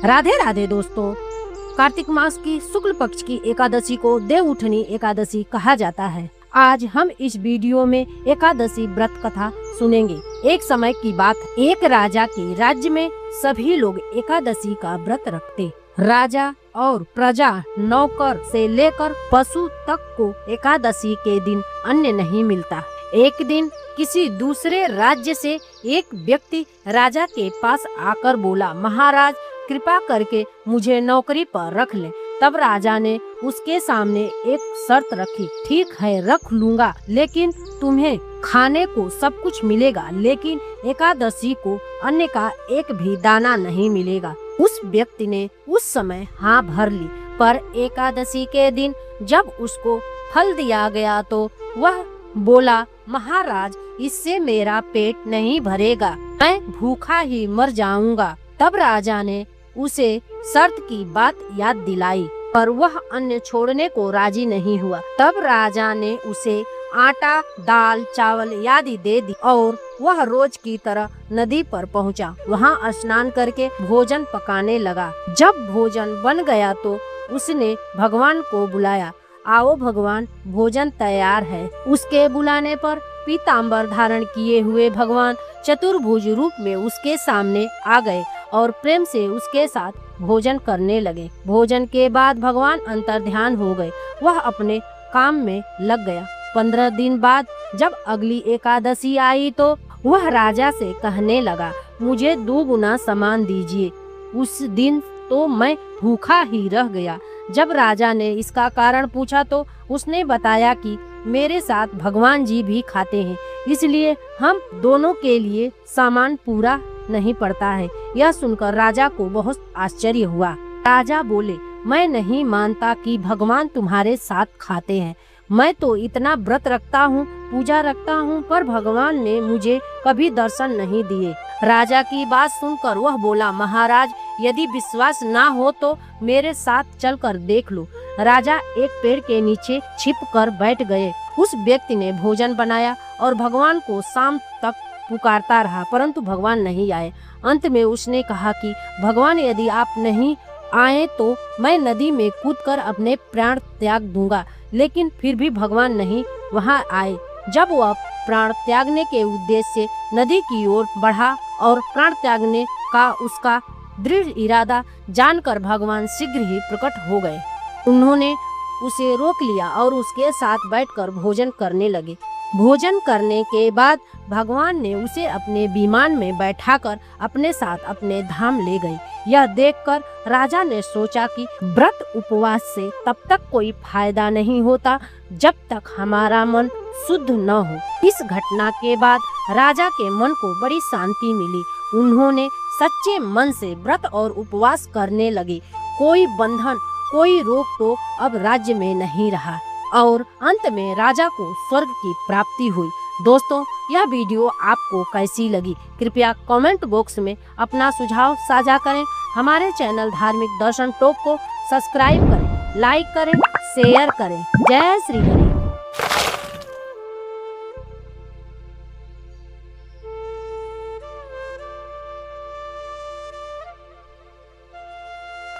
राधे राधे दोस्तों। कार्तिक मास की शुक्ल पक्ष की एकादशी को देवउठनी एकादशी कहा जाता है। आज हम इस वीडियो में एकादशी व्रत कथा सुनेंगे। एक समय की बात, एक राजा के राज्य में सभी लोग एकादशी का व्रत रखते। राजा और प्रजा, नौकर से लेकर पशु तक को एकादशी के दिन अन्न नहीं मिलता। एक दिन किसी दूसरे राज्य से एक व्यक्ति राजा के पास आकर बोला, महाराज कृपा करके मुझे नौकरी पर रख ले। तब राजा ने उसके सामने एक शर्त रखी, ठीक है रख लूंगा, लेकिन तुम्हें खाने को सब कुछ मिलेगा, लेकिन एकादशी को अन्न का एक भी दाना नहीं मिलेगा। उस व्यक्ति ने उस समय हाँ भर ली, पर एकादशी के दिन जब उसको फल दिया गया तो वह बोला, महाराज इससे मेरा पेट नहीं भरेगा, मैं भूखा ही मर जाऊंगा। तब राजा ने उसे शर्त की बात याद दिलाई, पर वह अन्न छोड़ने को राजी नहीं हुआ। तब राजा ने उसे आटा, दाल, चावल आदि दे दी और वह रोज की तरह नदी पर पहुंचा। वहां स्नान करके भोजन पकाने लगा। जब भोजन बन गया तो उसने भगवान को बुलाया, आओ भगवान भोजन तैयार है। उसके बुलाने पर पीताम्बर धारण किए हुए भगवान चतुर्भुज रूप में उसके सामने आ गए और प्रेम से उसके साथ भोजन करने लगे। भोजन के बाद भगवान अंतर्ध्यान हो गए, वह अपने काम में लग गया। 15 दिन बाद जब अगली एकादशी आई तो वह राजा से कहने लगा, मुझे 2 गुना सामान दीजिए। उस दिन तो मैं भूखा ही रह गया। जब राजा ने इसका कारण पूछा तो उसने बताया कि मेरे साथ भगवान जी भी खाते हैं, इसलिए हम दोनों के लिए सामान पूरा नहीं पड़ता है। यह सुनकर राजा को बहुत आश्चर्य हुआ। राजा बोले, मैं नहीं मानता कि भगवान तुम्हारे साथ खाते हैं। मैं तो इतना व्रत रखता हूँ, पूजा रखता हूँ, पर भगवान ने मुझे कभी दर्शन नहीं दिए। राजा की बात सुनकर वह बोला, महाराज यदि विश्वास ना हो तो मेरे साथ चलकर देख लो। राजा एक पेड़ के नीचे छिप कर बैठ गए। उस व्यक्ति ने भोजन बनाया और भगवान को शाम तक पुकारता रहा, परंतु भगवान नहीं आए। अंत में उसने कहा कि भगवान यदि आप नहीं आए तो मैं नदी में कूदकर अपने प्राण त्याग दूंगा, लेकिन फिर भी भगवान नहीं वहां आए। जब वह प्राण त्यागने के उद्देश्य से नदी की ओर बढ़ा और प्राण त्यागने का उसका दृढ़ इरादा जानकर भगवान शीघ्र ही प्रकट हो गए। उन्होंने उसे रोक लिया और उसके साथ बैठकर भोजन करने लगे। भोजन करने के बाद भगवान ने उसे अपने विमान में बैठाकर अपने साथ अपने धाम ले गए। यह देखकर राजा ने सोचा कि व्रत उपवास से तब तक कोई फायदा नहीं होता जब तक हमारा मन शुद्ध न हो। इस घटना के बाद राजा के मन को बड़ी शांति मिली। उन्होंने सच्चे मन से व्रत और उपवास करने लगे। कोई बंधन, कोई रोक टोक अब राज्य में नहीं रहा और अंत में राजा को स्वर्ग की प्राप्ति हुई। दोस्तों, यह वीडियो आपको कैसी लगी? कृपया कमेंट बॉक्स में अपना सुझाव साझा करें। हमारे चैनल धार्मिक दर्शन टॉक को सब्सक्राइब करें, लाइक करें, शेयर करें। जय श्री राम।